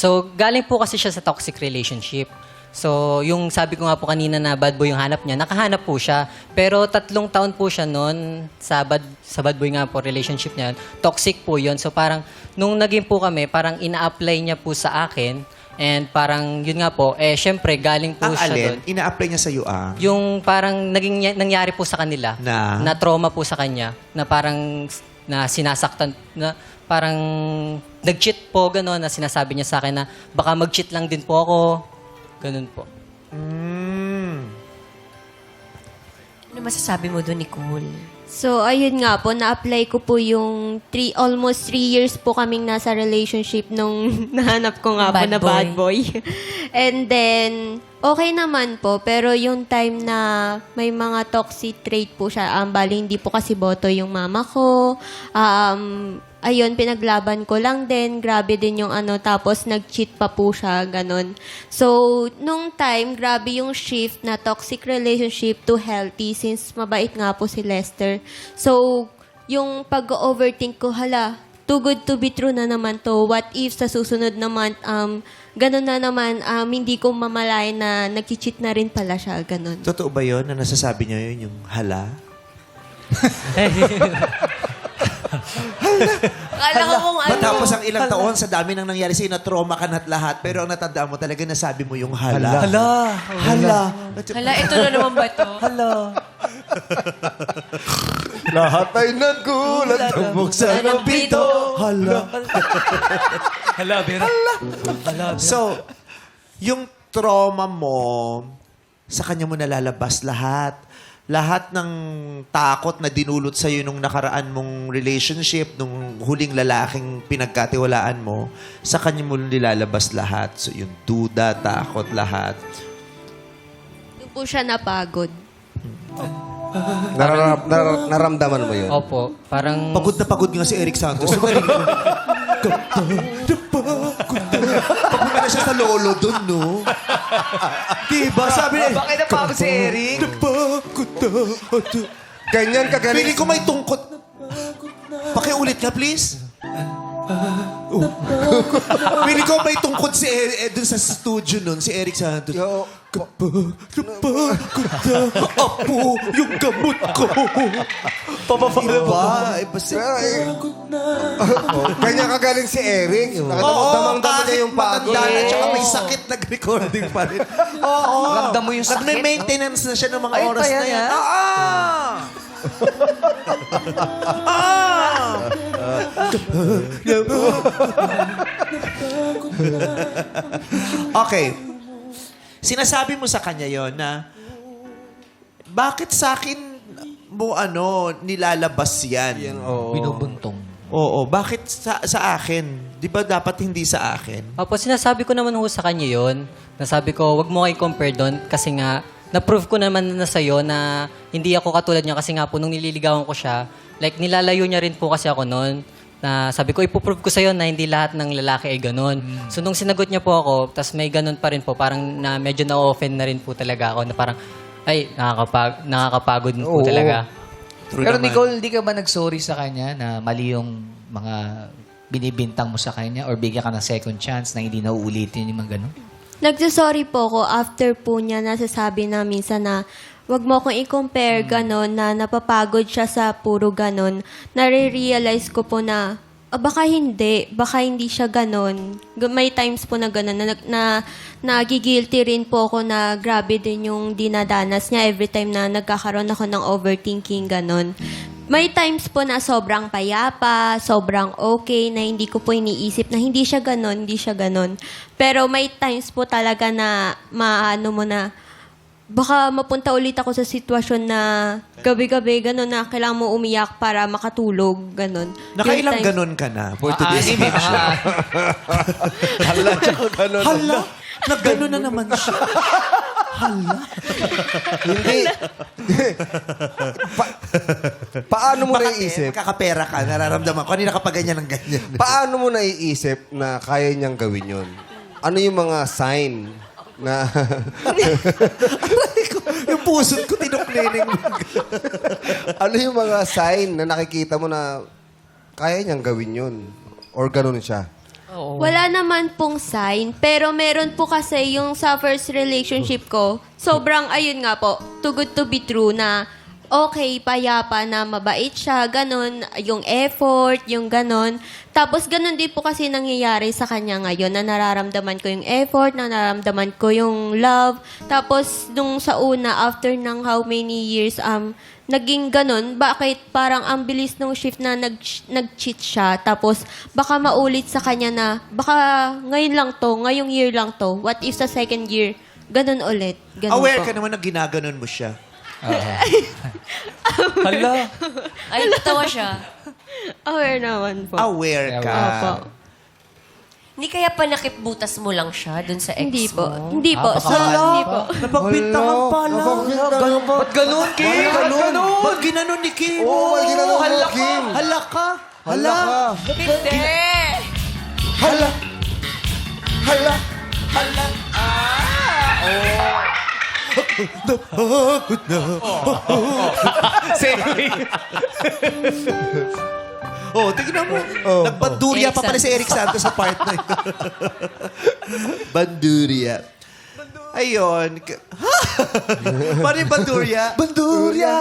So, galing po kasi siya sa toxic relationship. So, yung sabi ko nga po kanina na bad boy yung hanap niya, nakahanap po siya. Pero 3 taon po siya noon sa bad boy nga po relationship niya. Toxic po yun. So, parang nung naging po kami, parang ina-apply niya po sa akin. And parang yun nga po, syempre galing po Ang siya alin? doon. Ina-apply niya sa'yo Yung parang nangyari po sa kanila. Na? trauma po sa kanya. Na parang na sinasaktan, na parang nag-cheat po, gano'n, na sinasabi niya sa akin na baka mag-cheat lang din po ako. Ganun po. Ano masasabi mo doon, Nicole? So, ayun nga po, na-apply ko po yung almost 3 years po kaming nasa relationship nung nahanap ko nga po Bad na boy. bad boy. And then, okay naman po, pero yung time na may mga toxic trait po siya, bali hindi po kasi boto yung mama ko, ayun, pinaglaban ko lang din. Grabe din yung tapos nag-cheat pa po siya, ganun. So, nung time, grabe yung shift na toxic relationship to healthy since mabait nga po si Lester. So, yung pag-overthink ko, hala, too good to be true na naman to. What if sa susunod naman, ganun na naman, hindi ko mamalayan na nag-cheat na rin pala siya, ganun. Totoo ba yun na nasasabi niya yun, yung hala? Akala ko kung ano. Matapos ang ilang taon, sa dami nang nangyari sa'yo, na-trauma ka na't lahat, pero ang natandaan mo talaga, nasabi mo yung hala. Hala. Hala, ito na naman ba to? Lahat ay nagulat. Buksan ang pinto. Hala. Hala, Vera. So, yung trauma mo, sa kanya mo nalalabas lahat. Lahat ng takot na dinulot sa'yo nung nakaraan mong relationship, nung huling lalaking pinagkatiwalaan mo, sa kanya mo nilalabas lahat. So, yung duda, takot, lahat. Doon po siya napagod. Naramdaman mo yun? Opo, parang... Pagod na pagod nga si Eric Santos. Pagod na siya sa lolo dun, no? Diba? Sabi niya, Bakit napagod si Eric? Ganyan kagaling. Feeling ko may tungkot. Pakiulit nga, please. Feeling ko may tungkot si dun sa studio nun, si Eric Santos. Kapagod apo yung gamot ko. Iba si... Ganyan kagaling si Eric. Damang-dama niya yung pagod. matanda na, tsaka may sakit nag-recording pa rin. Oo. Ramdam mo yung sakit. Nagme-maintenance na siya ng mga Ay, oras pa yan, na yan. ha? Okay. Sinasabi mo sa kanya yon na bakit sa akin mo nilalabas yan? Binubuntong. Oo, bakit sa akin? Di ba dapat hindi sa akin? Opo, sinasabi ko naman ho sa kanya yun. Nasabi ko, wag mo kayo compare doon kasi nga, na-prove ko naman na sa'yo na hindi ako katulad niya kasi nga po nung nililigawan ko siya, like nilalayo niya rin po kasi ako noon. Na sabi ko, ipoprove ko sa'yo na hindi lahat ng lalaki ay ganun. So nung sinagot niya po ako, tas may ganun pa rin po, parang na medyo na-offend na rin po talaga ako na parang, ay, nakakapagod po talaga. True Pero naman. Nicole, hindi ka ba nag-sorry sa kanya na mali yung mga binibintang mo sa kanya or bigyan ka ng second chance na hindi na uulitin yung mga ganun? Nagsasorry po ako after po niya nasasabi na minsan na wag mo akong i-compare ganon na napapagod siya sa puro ganon. Nare-realize ko po na baka hindi siya ganon. May times po na ganon na nagigilty rin po ako na grabe din yung dinadanas niya every time na nagkakaroon ako ng overthinking ganon. May times po na sobrang payapa, sobrang okay, na hindi ko po iniisip na hindi siya ganon. Pero may times po talaga na maano mo na, baka mapunta ulit ako sa sitwasyon na gabi-gabi, gano'n na kailangan mo umiyak para makatulog, gano'n. Nakailang ganun ka na for today's May mga... Hala, tsaka ganun. Hala, nag-ganon na naman siya. Hindi. Paano mo naiisip? Kakapera ka, nararamdaman ko. Kanina kapag ganyan ng ganyan. Paano mo naiisip na kaya niyang gawin yun? Ano yung mga sign na... Yung puso ko, tinuklining. ano yung mga sign na nakikita mo na kaya niyang gawin yun? Or ganun siya? Wala naman pong sign, pero meron po kasi yung sa first relationship ko, sobrang, ayun nga po, too good to be true na okay, payapa na mabait siya, ganun, yung effort, yung ganun. Tapos ganun din po kasi nangyayari sa kanya ngayon na nararamdaman ko yung effort, na nararamdaman ko yung love. Tapos nung sa una, after ng how many years, naging ganun, bakit parang ang bilis ng shift na nag-cheat siya, tapos baka maulit sa kanya na, baka ngayon lang to, ngayong year lang to, what if sa second year, ganun ulit. Ganun Aware po. ka naman na ginaganon mo siya. Hala. Ay, natawa siya. Aware naman po. Aware ka. Opo. Hindi kaya pa nakipbutas mo lang siya dun sa ex Hindi po. mo? Hindi po. baka So, hindi po. Napagbintangan pala. Ba't ganun, Kim? Ba't ginanon ni Kim? Oo, ba't ginanon mo, Kim? Hala ka. Hala ka. Hindi! Hala. Hala. Oh, tignan mo. Nagbandurya pa pala si Eric Santos sa part na yun. Bandurya. Ayun. Paano yung bandurya? Bandurya.